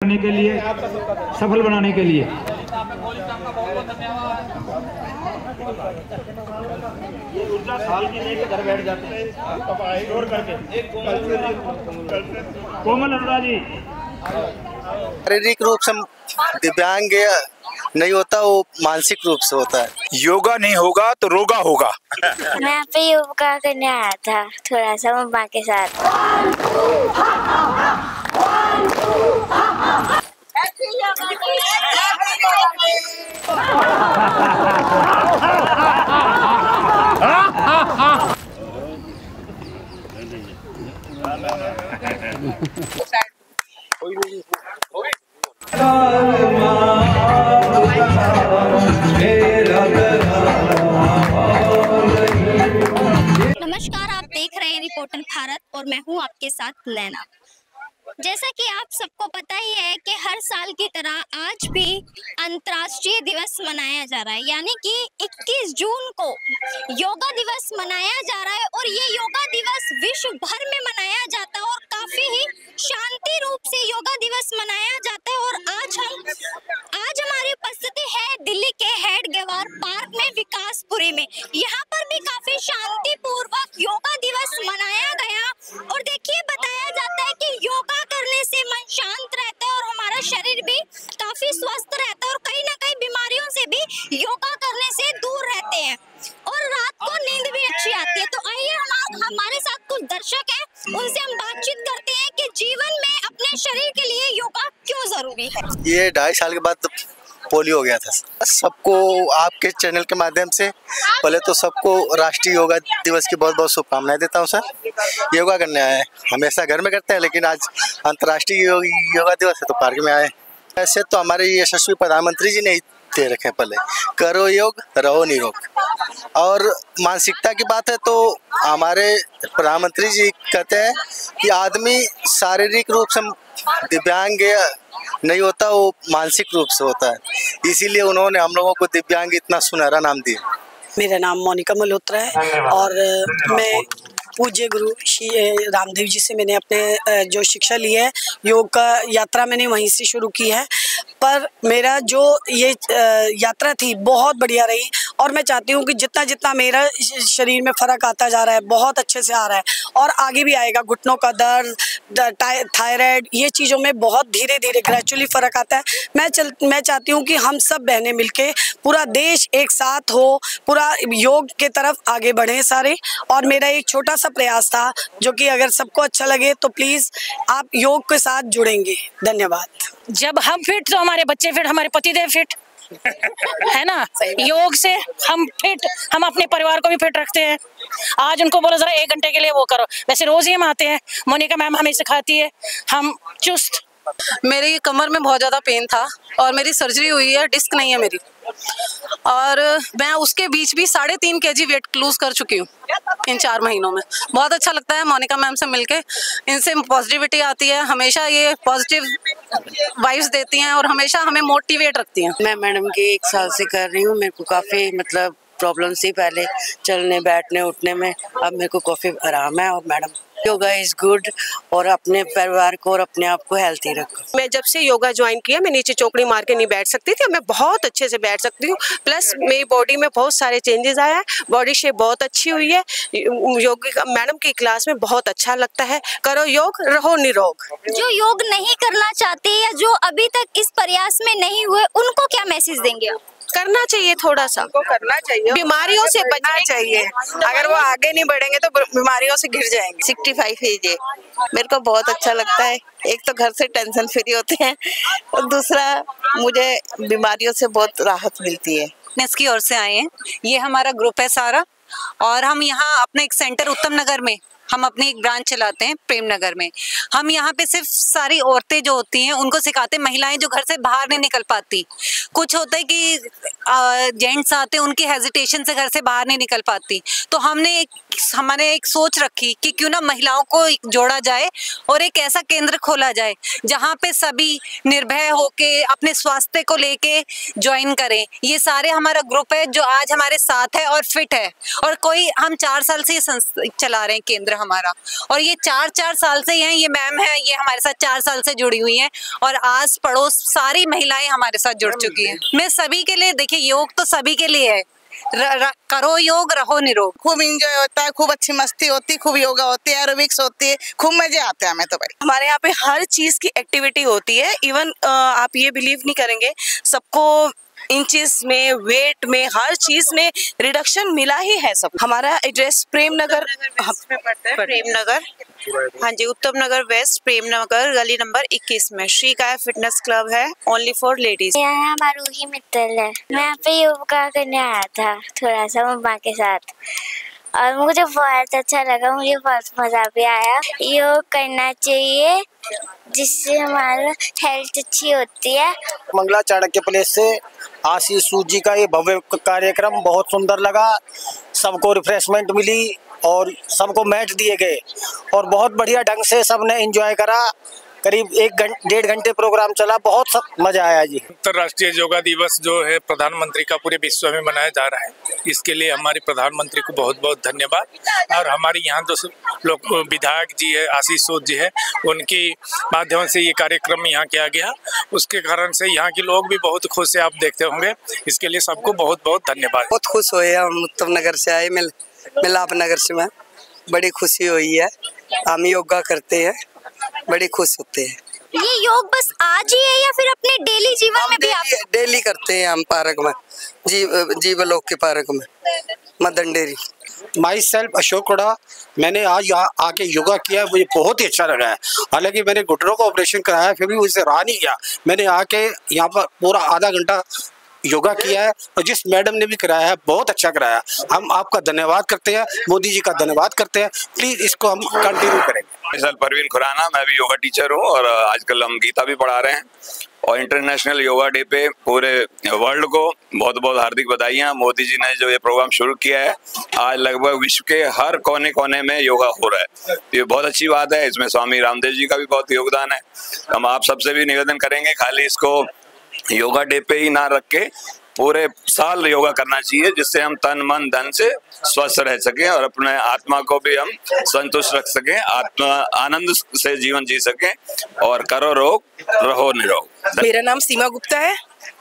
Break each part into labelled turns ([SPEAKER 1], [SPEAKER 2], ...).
[SPEAKER 1] बनाने के लिए, सफल बनाने के लिए।
[SPEAKER 2] ये ऊर्जा साल की लेके घर बैठ जाते हैं स्टोर करके।
[SPEAKER 1] कोमल अरोड़ा जी,
[SPEAKER 3] शारीरिक रूप से दिव्यांग नहीं होता, वो मानसिक रूप से होता है।
[SPEAKER 4] योगा नहीं होगा तो रोगा होगा।
[SPEAKER 5] मैं यहाँ पे योगा करने आया था थोड़ा सा मम्मा के साथ।
[SPEAKER 6] नमस्कार, आप देख रहे हैं रिपोर्टर भारत और मैं हूं आपके साथ लैना। जैसा कि आप सबको पता ही है कि हर साल की तरह आज भी अंतर्राष्ट्रीय दिवस मनाया जा रहा है, यानी कि 21 जून को योगा दिवस मनाया जा रहा है। और ये योगा दिवस विश्व भर में मनाया जाता है और काफी ही शांति रूप से योगा दिवस मनाया जाता है। और आज हमारी उपस्थिति है दिल्ली के हेड गेवार पार्क में, विकासपुरी में। यहाँ पर भी काफी शांति पूर्वक योगा दिवस मनाया गया। और देखिए, बताया जाता है कि योगा करने से मन शांत रहता है और हमारा शरीर भी काफी स्वस्थ रहता है और कहीं ना कहीं बीमारियों से भी योगा करने से दूर रहते हैं और रात को नींद भी अच्छी आती है। तो आइए हमारे साथ कुछ दर्शक हैं, उनसे हम बातचीत करते हैं कि जीवन में अपने शरीर के लिए योगा क्यों जरूरी है।
[SPEAKER 3] ये 2.5 साल के बाद पोलियो हो गया था। सबको आपके चैनल के माध्यम से पहले तो सबको राष्ट्रीय योगा दिवस की बहुत बहुत शुभकामनाएं देता हूं सर। योगा करने आए, हमेशा घर में करते हैं, लेकिन आज अंतर्राष्ट्रीय योगा दिवस है तो पार्क में आए। ऐसे तो हमारे यशस्वी प्रधानमंत्री जी ने दे रखे, पहले करो योग रहो निरोग। और मानसिकता की बात है तो हमारे प्रधानमंत्री जी कहते हैं कि आदमी शारीरिक रूप से दिव्यांग नहीं होता, वो मानसिक रूप से होता है। इसीलिए उन्होंने हम लोगों को दिव्यांग इतना सुनहरा नाम दिया।
[SPEAKER 7] मेरा नाम मोनिका मल्होत्रा है और मैं पूज्य गुरु श्री रामदेव जी से मैंने अपने जो शिक्षा ली है, योग का यात्रा मैंने वहीं से शुरू की है। पर मेरा जो ये यात्रा थी बहुत बढ़िया रही और मैं चाहती हूँ कि जितना जितना मेरा शरीर में फ़र्क आता जा रहा है, बहुत अच्छे से आ रहा है और आगे भी आएगा। घुटनों का दर्द, थायराइड, ये चीज़ों में बहुत धीरे धीरे ग्रेजुअली फ़र्क आता है। मैं चाहती हूँ कि हम सब बहनें मिलके पूरा देश एक साथ हो, पूरा योग के तरफ आगे बढ़ें सारे। और मेरा एक छोटा सा प्रयास था जो कि अगर सबको अच्छा लगे तो प्लीज़ आप योग के साथ जुड़ेंगे। धन्यवाद।
[SPEAKER 8] जब हम फिट तो हमारे बच्चे फिट, हमारे पतिदेव फिट है ना। योग से हम फिट, हम अपने परिवार को भी फिट रखते हैं। आज उनको बोलो जरा 1 घंटे के लिए वो करो, वैसे रोज ही हम आते हैं। मोनिका मैम हमें सिखाती है, हम चुस्त।
[SPEAKER 9] मेरी कमर में बहुत ज़्यादा पेन था और मेरी सर्जरी हुई है, डिस्क नहीं है मेरी, और मैं उसके बीच भी 3.5 kg वेट लूज कर चुकी हूँ इन 4 महीनों में। बहुत अच्छा लगता है मोनिका मैम से मिलके, इनसे पॉजिटिविटी आती है, हमेशा ये पॉजिटिव वाइब्स देती हैं और हमेशा हमें मोटिवेट रखती हैं।
[SPEAKER 10] मैं मैडम की 1 साल से कर रही हूँ। मेरे को काफ़ी प्रॉब्लम थी पहले चलने बैठने उठने में, अब मेरे को काफ़ी आराम है। और मैडम योगा इज़ गुड, और अपने परिवार को और अपने आप को हेल्थी रखो।
[SPEAKER 11] मैं जब से योगा ज्वाइन किया, मैं नीचे चौकड़ी मार के नहीं बैठ सकती थी, मैं बहुत अच्छे से बैठ सकती हूँ। प्लस मेरी बॉडी में बहुत सारे चेंजेस आया है, बॉडी शेप बहुत अच्छी हुई है। योग मैडम की क्लास में बहुत अच्छा लगता है। करो योग रहो निरोग।
[SPEAKER 6] जो योग नहीं करना चाहते या जो अभी तक इस प्रयास में नहीं हुए, उनको क्या मैसेज देंगे आप?
[SPEAKER 11] करना चाहिए, थोड़ा सा करना चाहिए, बीमारियों से बचना चाहिए। अगर वो आगे नहीं बढ़ेंगे तो बीमारियों से घिर जाएंगे।
[SPEAKER 12] 65 एज है, मेरे को बहुत अच्छा लगता है। एक तो घर से टेंशन फ्री होते हैं और दूसरा मुझे बीमारियों से बहुत राहत मिलती है।
[SPEAKER 13] फिटनेस की ओर से आए हैं, ये हमारा ग्रुप है सारा, और हम यहाँ अपना एक सेंटर उत्तम नगर में हम अपनी एक ब्रांच चलाते हैं प्रेम नगर में। हम यहाँ पे सिर्फ सारी औरतें जो होती हैं उनको सिखाते हैं, महिलाएं जो घर से बाहर नहीं निकल पाती। कुछ होता है कि जेंट्स आते हैं, उनकी हेजिटेशन से घर से बाहर नहीं निकल पाती, तो हमने हमने एक सोच रखी कि क्यों ना महिलाओं को जोड़ा जाए और एक ऐसा केंद्र खोला जाए जहाँ पे सभी निर्भय होके अपने स्वास्थ्य को लेके ज्वाइन करें। ये सारे हमारा ग्रुप है जो आज हमारे साथ है और फिट है, और कोई हम 4 साल से ये चला रहे हैं केंद्र हमारा, और ये 4 साल से हैं। ये मैम है, ये हमारे साथ 4 साल से जुड़ी हुई हैं और आस पड़ोस सारी महिलाएं हमारे साथ जुड़ चुकी हैं। मैं सभी के लिए, देखिए योग तो सभी के लिए है, करो योग रहो निरोग।
[SPEAKER 12] खूब इंजॉय होता है, खूब अच्छी मस्ती होती है, खूब योगा होती है, एरोबिक्स होती है, खूब मजे आते हैं हमें तो भाई।
[SPEAKER 14] हमारे यहाँ पे हर चीज की एक्टिविटी होती है। इवन आप ये बिलीव नहीं करेंगे, सबको इंचेस में, वेट में, हर चीज में रिडक्शन मिला ही है सब। हमारा एड्रेस प्रेम नगर में पड़ता है, प्रेम नगर, हाँ जी, उत्तम नगर वेस्ट, प्रेम नगर, गली नंबर 21 में श्री काया फिटनेस क्लब है, ओनली फॉर लेडीज।
[SPEAKER 5] यहाँ मारूही मित्तल है। मैं यहाँ पे योगा करने आया था थोड़ा सा मम्मा के साथ, और मुझे बहुत अच्छा लगा, मुझे बहुत मजा भी आया। योग करना चाहिए जिससे हमारा हेल्थ अच्छी होती है।
[SPEAKER 15] मंगला चाणक्य प्लेस से आशीष सूद जी का ये भव्य कार्यक्रम बहुत सुंदर लगा। सबको रिफ्रेशमेंट मिली और सबको मैच दिए गए और बहुत बढ़िया ढंग से सबने एंजॉय करा। करीब 1-1.5 घंटे प्रोग्राम चला, बहुत सब मजा आया जी।
[SPEAKER 4] अंतर्राष्ट्रीय योगा दिवस जो है प्रधानमंत्री का पूरे विश्व में मनाया जा रहा है, इसके लिए हमारे प्रधानमंत्री को बहुत बहुत धन्यवाद। और हमारे यहाँ जो लोग विधायक जी है, आशीष सूद जी है, उनके माध्यम से ये कार्यक्रम यहाँ किया गया, उसके कारण से यहाँ के लोग भी बहुत खुश है, आप देखते होंगे। इसके लिए सबको बहुत बहुत धन्यवाद।
[SPEAKER 16] बहुत खुश हुए, हम उत्तम नगर से आए, मिलाप नगर से, मैं बड़ी खुशी हुई है। हम योगा करते हैं, बड़ी खुश होते हैं।
[SPEAKER 6] ये योग बस आज ही है या फिर अपने डेली जीवन में भी आप
[SPEAKER 16] डेली करते हैं? हम पार्क में, जीवलोक के पार्क में, Madan dairy.
[SPEAKER 17] Myself Ashok Koda, मैंने आज यहाँ आके योगा किया, मुझे बहुत ही अच्छा लगा है। हालांकि मैंने घुटनों का ऑपरेशन कराया, फिर भी मुझसे रहा नहीं गया। मैंने आके यहाँ पर पूरा आधा घंटा योगा किया है और जिस मैडम ने भी कराया है बहुत अच्छा कराया। हम आपका धन्यवाद करते हैं, मोदी जी का धन्यवाद करते हैं। प्लीज इसको हम कंटिन्यू करेंगे।
[SPEAKER 18] सर परवीन खुराना, मैं भी योगा टीचर हूँ और आजकल हम गीता भी पढ़ा रहे हैं। और इंटरनेशनल योगा डे पे पूरे वर्ल्ड को बहुत बहुत हार्दिक बधाइयाँ। मोदी जी ने जो ये प्रोग्राम शुरू किया है, आज लगभग विश्व के हर कोने कोने में योगा हो रहा है, तो ये बहुत अच्छी बात है। इसमें स्वामी रामदेव जी का भी बहुत योगदान है। हम आप सबसे भी निवेदन करेंगे, खाली इसको योगा डे पे ही ना रख के पूरे साल योगा करना चाहिए, जिससे हम तन मन धन से स्वस्थ रह सकें और अपने आत्मा को भी हम संतुष्ट रख सकें, आत्मा आनंद से जीवन जी सकें। और करो योग रहो निरोग।
[SPEAKER 14] मेरा नाम सीमा गुप्ता है,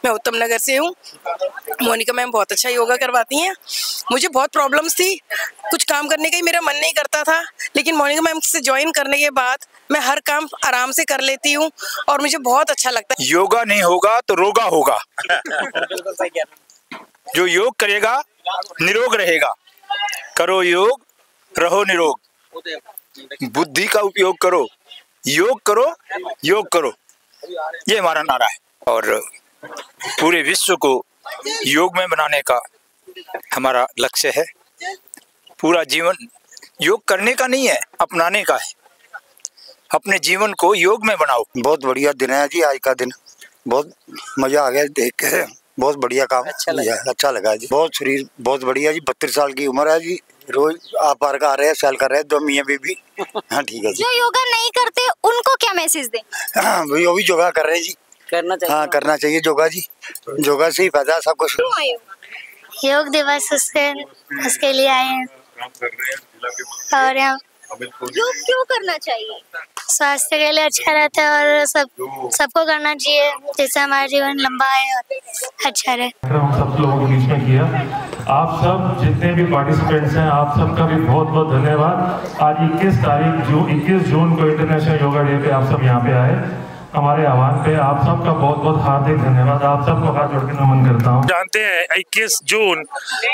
[SPEAKER 14] मैं उत्तम नगर से हूँ। मोनिका मैम बहुत अच्छा योगा करवाती हैं। मुझे बहुत प्रॉब्लम्स थी, कुछ काम करने का ही मेरा मन नहीं करता था, लेकिन मोनिका मैम से ज्वाइन करने के बाद मैं हर काम आराम से कर लेती हूँ और मुझे बहुत अच्छा लगता है।
[SPEAKER 4] योगा नहीं होगा तो रोगा होगा। जो योग करेगा निरोग रहेगा। करो योग रहो निरोग। बुद्धि का उपयोग करो, योग करो, योग करो, ये हमारा नारा है। और पूरे विश्व को योग में बनाने का हमारा लक्ष्य है। पूरा जीवन योग करने का नहीं है, अपनाने का है। अपने जीवन को योग में बनाओ।
[SPEAKER 3] बहुत बढ़िया दिन है जी आज का दिन, बहुत मजा आ गया देख के। बहुत बढ़िया काम, अच्छा लगा जी। बहुत शरीर बहुत बढ़िया जी। 32 साल की उम्र है जी। रोज आप पार्क आ रहे हैं, सैल कर रहे हैं, 2 मियाँ बीबी। हाँ ठीक है जी।
[SPEAKER 6] जो योगा नहीं करते उनको क्या मैसेज दें?
[SPEAKER 3] हाँ वो भी योगा कर रहे हैं जी,
[SPEAKER 14] करना चाहिए।
[SPEAKER 3] हाँ करना चाहिए योगा जी, योगा से ही फायदा सब कुछ।
[SPEAKER 5] योग दिवस उसके लिए आए हैं और
[SPEAKER 6] योग क्यों करना चाहिए?
[SPEAKER 5] स्वास्थ्य के लिए अच्छा रहता है और सबको करना चाहिए, जिससे हमारा जीवन लंबा है और अच्छा रहे।
[SPEAKER 19] हम सब लोगों के बीच में किया। आप सब जितने भी पार्टिसिपेंट्स हैं, आप सबका भी बहुत बहुत धन्यवाद। आज 21 जून को इंटरनेशनल योगा डे पे आप सब यहाँ पे आए। हमारे आह्वान पे आप सबका बहुत बहुत हार्दिक धन्यवाद। आप सबको हाथ जोड़ के नमन करता हूँ।
[SPEAKER 20] जानते हैं 21 जून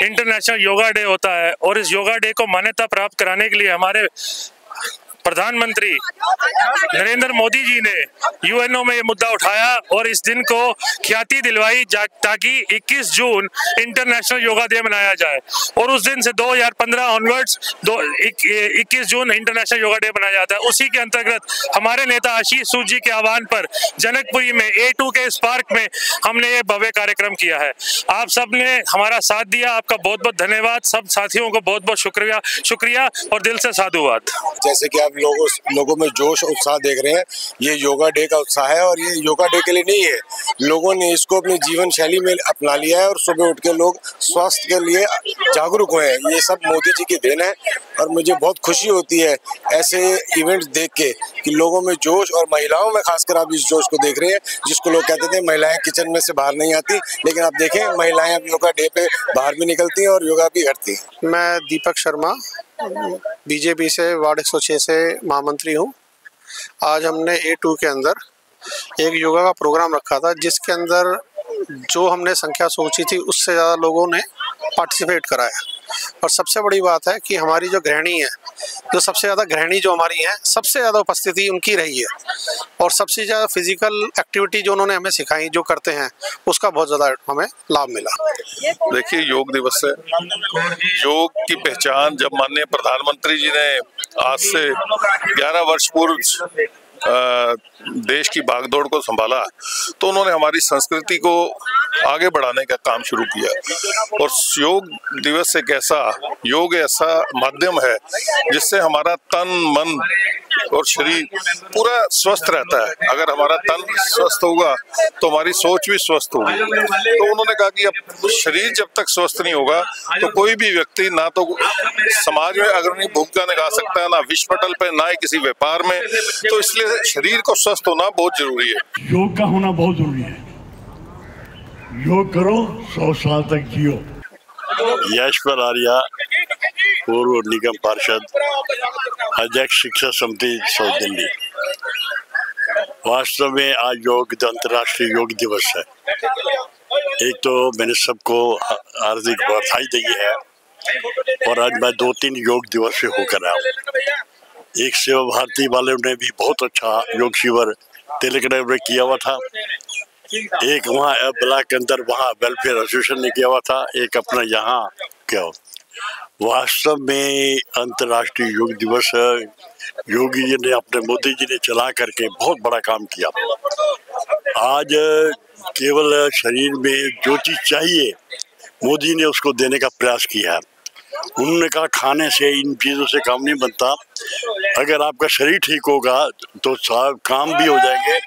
[SPEAKER 20] इंटरनेशनल योगा डे होता है और इस योगा डे को मान्यता प्राप्त कराने के लिए हमारे प्रधानमंत्री नरेंद्र मोदी जी ने यूएनओ में ये मुद्दा उठाया और इस दिन को ख्याति दिलवाई ताकि 21 जून इंटरनेशनल योगा डे मनाया जाए। और उस दिन से 2015 ऑनवर्ड्स 21 जून इंटरनेशनल योगा डे मनाया जाता है। उसी के अंतर्गत हमारे नेता आशीष सूद जी के आह्वान पर जनकपुरी में A2 के इस पार्क में हमने ये भव्य कार्यक्रम किया है। आप सब ने हमारा साथ दिया, आपका बहुत बहुत धन्यवाद। सब साथियों को बहुत बहुत शुक्रिया और दिल से साधुवाद।
[SPEAKER 21] जैसे कि आप लोगों में जोश और उत्साह देख रहे हैं, ये योगा डे का उत्साह है और ये योगा डे के लिए नहीं है, लोगों ने इसको अपनी जीवन शैली में अपना लिया है और सुबह उठ के लोग स्वास्थ्य के लिए जागरूक हुए हैं। ये सब मोदी जी की देन है और मुझे बहुत खुशी होती है ऐसे इवेंट्स देख के कि लोगों में जोश, और महिलाओं में खासकर आप इस जोश को देख रहे हैं जिसको लोग कहते थे महिलाएं किचन में से बाहर नहीं आती, लेकिन आप देखें महिलाएं अब योगा डे पे बाहर भी निकलती हैं और योगा भी करती हैं।
[SPEAKER 22] मैं दीपक शर्मा बीजेपी से वार्ड 106 से महामंत्री हूँ। आज हमने A2 के अंदर एक योगा का प्रोग्राम रखा था जिसके अंदर जो हमने संख्या सोची थी उससे ज़्यादा लोगों ने पार्टिसिपेट कराया। और सबसे बड़ी बात है कि हमारी जो गृहिणी है, जो सबसे ज़्यादा गृहिणी जो हमारी हैं, सबसे ज़्यादा उपस्थिति उनकी रही है और सबसे ज़्यादा फिजिकल एक्टिविटी जो उन्होंने हमें सिखाई, जो करते हैं, उसका बहुत ज़्यादा हमें लाभ मिला।
[SPEAKER 23] देखिए, योग दिवस है, योग की पहचान जब माननीय प्रधानमंत्री जी ने आज से 11 वर्ष पूर्व देश की भागदौड़ को संभाला तो उन्होंने हमारी संस्कृति को आगे बढ़ाने का काम शुरू किया। और योग दिवस एक ऐसा माध्यम है जिससे हमारा तन, मन और शरीर पूरा स्वस्थ रहता है। अगर हमारा तन स्वस्थ होगा तो हमारी सोच भी स्वस्थ होगी। तो उन्होंने कहा कि अब शरीर जब तक स्वस्थ नहीं होगा तो कोई भी व्यक्ति ना तो समाज में अग्रणी भूमिका निभा सकता है, ना विश्व पटल पे, ना ही किसी व्यापार में। तो इसलिए शरीर को स्वस्थ होना बहुत जरूरी है।
[SPEAKER 24] योग का होना बहुत जरूरी है। योग करो, 100 साल तक जियो।
[SPEAKER 25] यशवर आर्या, पूर्व निगम पार्षद, अध्यक्ष शिक्षा समिति साउथ दिल्ली। वास्तव में आज अंतर्राष्ट्रीय योग दिवस है। एक तो मैंने सबको हार्दिक बधाई दी है और आज मैं 2-3 योग दिवस से होकर आया हूँ। एक सेवा भारती वाले ने भी बहुत अच्छा योग शिविर तेलंगाना में किया हुआ था। एक वहाँ ब्लॉक के अंदर वहाँ वेलफेयर एसोसिएशन ने किया हुआ था, एक अपना यहाँ क्या। वास्तव में अंतर्राष्ट्रीय योग दिवस योगी जी ने, अपने मोदी जी ने चला करके बहुत बड़ा काम किया। आज केवल शरीर में जो चीज चाहिए मोदी ने उसको देने का प्रयास किया है। उन्होंने कहा खाने से, इन चीज़ों से काम नहीं बनता। अगर आपका शरीर ठीक होगा तो सब काम भी हो जाएंगे।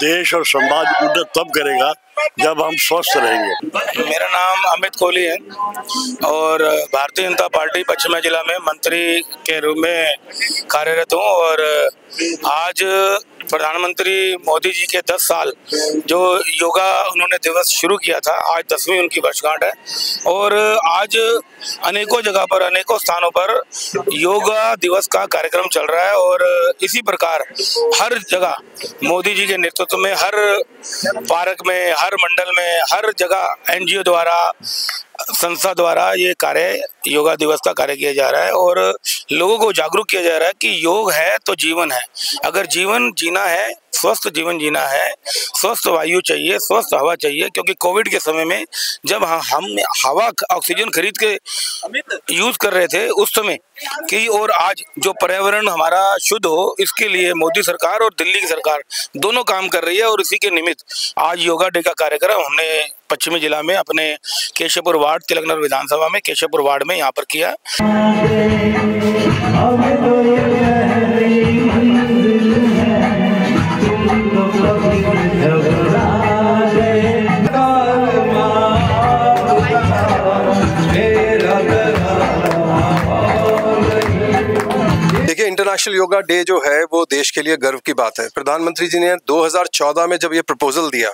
[SPEAKER 25] देश और समाज उन्नत तब करेगा जब हम स्वस्थ रहेंगे।
[SPEAKER 2] मेरा नाम अमित कोहली है और भारतीय जनता पार्टी पश्चिमी जिला में मंत्री के रूप में कार्यरत हूँ। और आज प्रधानमंत्री मोदी जी के 10 साल जो योगा उन्होंने दिवस शुरू किया था, आज 10वीं उनकी वर्षगांठ है। और आज अनेकों जगह पर, अनेकों स्थानों पर योगा दिवस का कार्यक्रम चल रहा है। और इसी प्रकार हर जगह मोदी जी के नेतृत्व में, हर पार्क में, हर मंडल में, हर जगह NGO द्वारा, संस्था द्वारा ये कार्य, योगा दिवस का कार्य किया जा रहा है। और लोगों को जागरूक किया जा रहा है कि योग है तो जीवन है। अगर जीवन जीना है, स्वस्थ जीवन जीना है, स्वस्थ वायु चाहिए, स्वस्थ हवा चाहिए। क्योंकि कोविड के समय में जब हम हवा, ऑक्सीजन खरीद के यूज कर रहे थे उस समय कि, और आज जो पर्यावरण हमारा शुद्ध हो, इसके लिए मोदी सरकार और दिल्ली की सरकार दोनों काम कर रही है। और इसी के निमित्त आज योगा डे का कार्यक्रम हमने पश्चिमी जिला में अपने केशवपुर वार्ड, तिलकनगर विधानसभा में केशवपुर वार्ड में यहाँ पर किया।
[SPEAKER 26] देखिए, इंटरनेशनल योगा डे जो है वो देश के लिए गर्व की बात है। प्रधानमंत्री जी ने 2014 में जब ये प्रपोजल दिया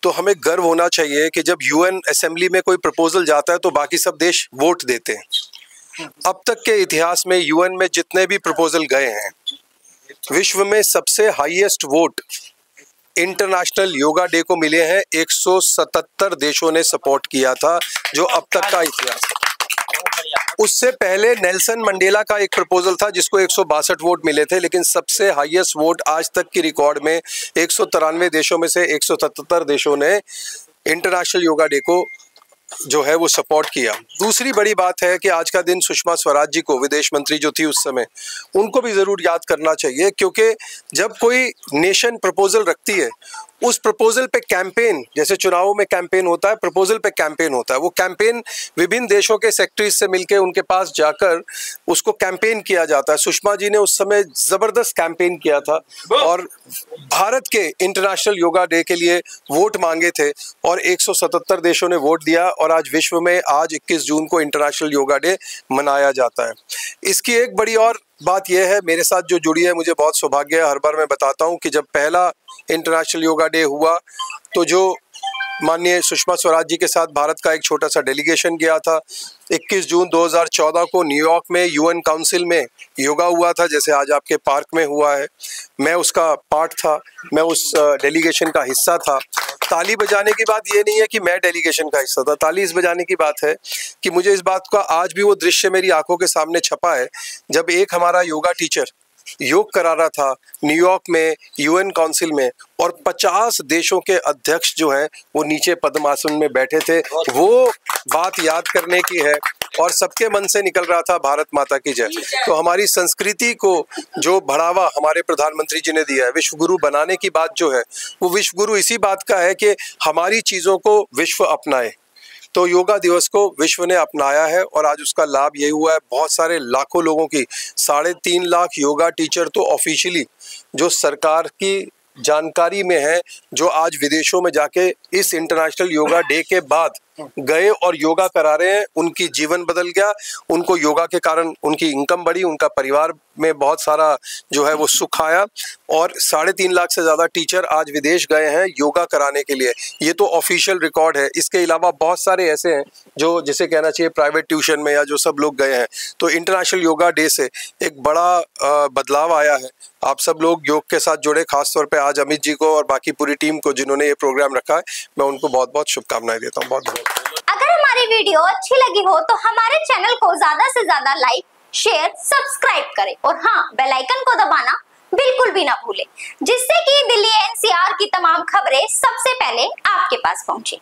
[SPEAKER 26] तो हमें गर्व होना चाहिए कि जब UN असेंबली में कोई प्रपोजल जाता है तो बाकी सब देश वोट देते हैं। अब तक के इतिहास में UN में जितने भी प्रपोजल गए हैं, विश्व में सबसे highest vote international yoga day को मिले हैं। 177 देशों ने सपोर्ट किया था, जो अब तक का इतिहास है। उससे पहले नेल्सन मंडेला का एक प्रपोजल था जिसको 162 वोट मिले थे, लेकिन सबसे हाईएस्ट वोट आज तक की रिकॉर्ड में 193 देशों में से 177 देशों ने इंटरनेशनल योगा डे को जो है वो सपोर्ट किया। दूसरी बड़ी बात है कि आज का दिन सुषमा स्वराज जी को, विदेश मंत्री जो थी उस समय, उनको भी ज़रूर याद करना चाहिए, क्योंकि जब कोई नेशन प्रपोजल रखती है उस प्रपोजल पे कैंपेन, जैसे चुनावों में कैंपेन होता है, प्रपोजल पे कैंपेन होता है, वो कैंपेन विभिन्न देशों के सेक्रेटरीज से मिलके उनके पास जाकर उसको कैंपेन किया जाता है। सुषमा जी ने उस समय ज़बरदस्त कैंपेन किया था और भारत के इंटरनेशनल योगा डे के लिए वोट मांगे थे और 177 देशों ने वोट दिया और आज विश्व में आज 21 जून को इंटरनेशनल योगा डे मनाया जाता है। इसकी एक बड़ी और बात यह है, मेरे साथ जो जुड़ी है, मुझे बहुत सौभाग्य है, हर बार मैं बताता हूं कि जब पहला इंटरनेशनल योगा डे हुआ तो जो माननीय सुषमा स्वराज जी के साथ भारत का एक छोटा सा डेलीगेशन गया था। 21 जून 2014 को न्यूयॉर्क में यूएन काउंसिल में योगा हुआ था, जैसे आज आपके पार्क में हुआ है। मैं उसका पार्ट था, मैं उस डेलीगेशन का हिस्सा था। ताली बजाने की बात ये नहीं है कि मैं डेलीगेशन का हिस्सा था, ताली इस बजाने की बात है कि मुझे इस बात का आज भी वो दृश्य मेरी आंखों के सामने छपा है जब एक हमारा योगा टीचर योग करा रहा था न्यूयॉर्क में यूएन काउंसिल में और 50 देशों के अध्यक्ष जो हैं वो नीचे पद्मासन में बैठे थे। वो बात याद करने की है और सबके मन से निकल रहा था भारत माता की जय। तो हमारी संस्कृति को जो बढ़ावा हमारे प्रधानमंत्री जी ने दिया है, विश्व गुरु बनाने की बात जो है, वो विश्व गुरु इसी बात का है कि हमारी चीज़ों को विश्व अपनाए। तो योगा दिवस को विश्व ने अपनाया है और आज उसका लाभ यही हुआ है। बहुत सारे लाखों लोगों की 3.5 लाख योगा टीचर तो ऑफिशियली जो सरकार की जानकारी में है, जो आज विदेशों में जाके इस इंटरनेशनल योगा डे के बाद गए और योगा करा रहे हैं, उनकी जीवन बदल गया, उनको योगा के कारण उनकी इनकम बढ़ी, उनका परिवार में बहुत सारा जो है वो सुख आया और 3.5 लाख से ज़्यादा टीचर आज विदेश गए हैं योगा कराने के लिए। ये तो ऑफिशियल रिकॉर्ड है। इसके अलावा बहुत सारे ऐसे हैं जो जिसे कहना चाहिए प्राइवेट ट्यूशन में या जो सब लोग गए हैं। तो इंटरनेशनल योगा डे से एक बड़ा बदलाव आया है। आप सब लोग योग के साथ जुड़े, खासतौर पे आज अमित जी को और बाकी पूरी टीम को जिन्होंने ये प्रोग्राम रखा है, मैं उनको बहुत बहुत शुभकामनाएं देता हूँ। बहुत बहुत।
[SPEAKER 6] अगर हमारी वीडियो अच्छी लगी हो तो हमारे चैनल को ज्यादा से ज्यादा लाइक, शेयर, सब्सक्राइब करें और हाँ, बेल आइकन को दबाना बिल्कुल भी ना भूलें, जिससे कि दिल्ली एनसीआर की तमाम खबरें सबसे पहले आपके पास पहुंचे।